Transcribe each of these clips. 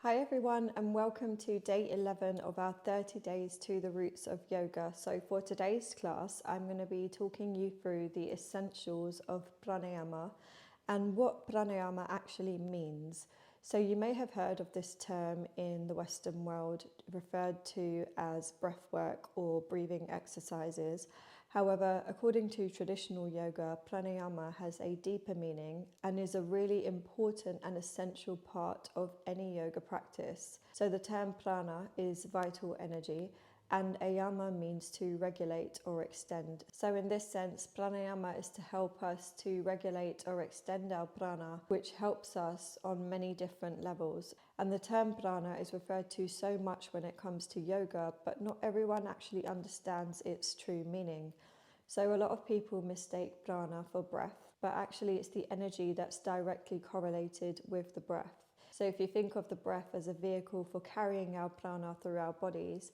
Hi everyone, and welcome to day 11 of our 30 days to the roots of yoga. So for today's class, I'm going to be talking you through the essentials of pranayama and what pranayama actually means. So you may have heard of this term in the Western world referred to as breath work or breathing exercises. However, according to traditional yoga, pranayama has a deeper meaning and is a really important and essential part of any yoga practice. So the term prana is vital energy, and ayama means to regulate or extend. So in this sense, pranayama is to help us to regulate or extend our prana, which helps us on many different levels. And the term prana is referred to so much when it comes to yoga, but not everyone actually understands its true meaning. So a lot of people mistake prana for breath, but actually it's the energy that's directly correlated with the breath. So if you think of the breath as a vehicle for carrying our prana through our bodies,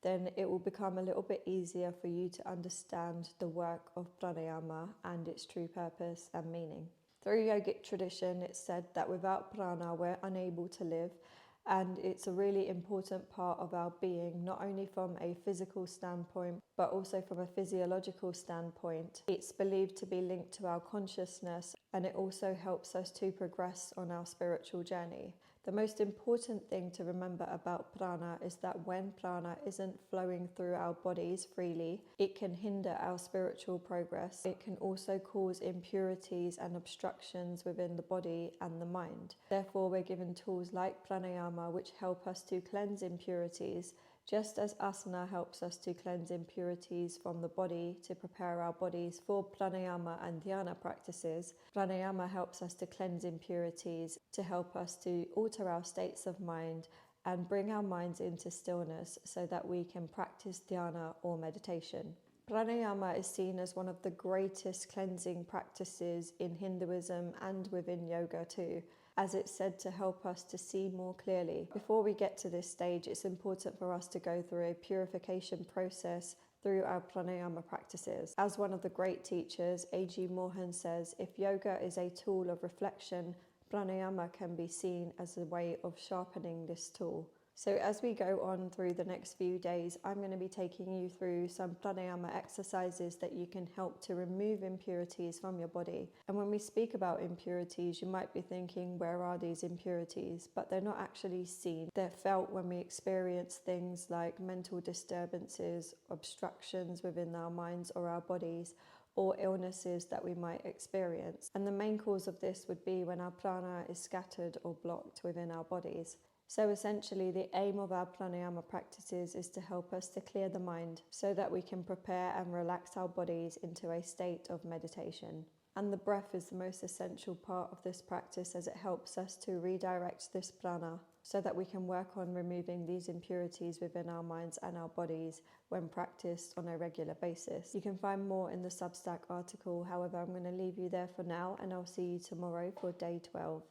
then it will become a little bit easier for you to understand the work of pranayama and its true purpose and meaning. Through yogic tradition, it's said that without prana, we're unable to live, and it's a really important part of our being, not only from a physical standpoint, but also from a physiological standpoint. It's believed to be linked to our consciousness, and it also helps us to progress on our spiritual journey. The most important thing to remember about prana is that when prana isn't flowing through our bodies freely, it can hinder our spiritual progress. It can also cause impurities and obstructions within the body and the mind. Therefore, we're given tools like pranayama, which help us to cleanse impurities. Just as asana helps us to cleanse impurities from the body to prepare our bodies for pranayama and dhyana practices, pranayama helps us to cleanse impurities to help us to alter our states of mind and bring our minds into stillness so that we can practice dhyana or meditation. Pranayama is seen as one of the greatest cleansing practices in Hinduism and within yoga too, as it's said to help us to see more clearly. Before we get to this stage, it's important for us to go through a purification process through our pranayama practices. As one of the great teachers, A.G. Mohan says, if yoga is a tool of reflection, pranayama can be seen as a way of sharpening this tool. So as we go on through the next few days, I'm going to be taking you through some pranayama exercises that you can help to remove impurities from your body. And when we speak about impurities, you might be thinking, where are these impurities? But they're not actually seen. They're felt when we experience things like mental disturbances, obstructions within our minds or our bodies, or illnesses that we might experience. And the main cause of this would be when our prana is scattered or blocked within our bodies. So essentially, the aim of our pranayama practices is to help us to clear the mind so that we can prepare and relax our bodies into a state of meditation. And the breath is the most essential part of this practice, as it helps us to redirect this prana so that we can work on removing these impurities within our minds and our bodies when practiced on a regular basis. You can find more in the Substack article. However, I'm going to leave you there for now, and I'll see you tomorrow for day 12.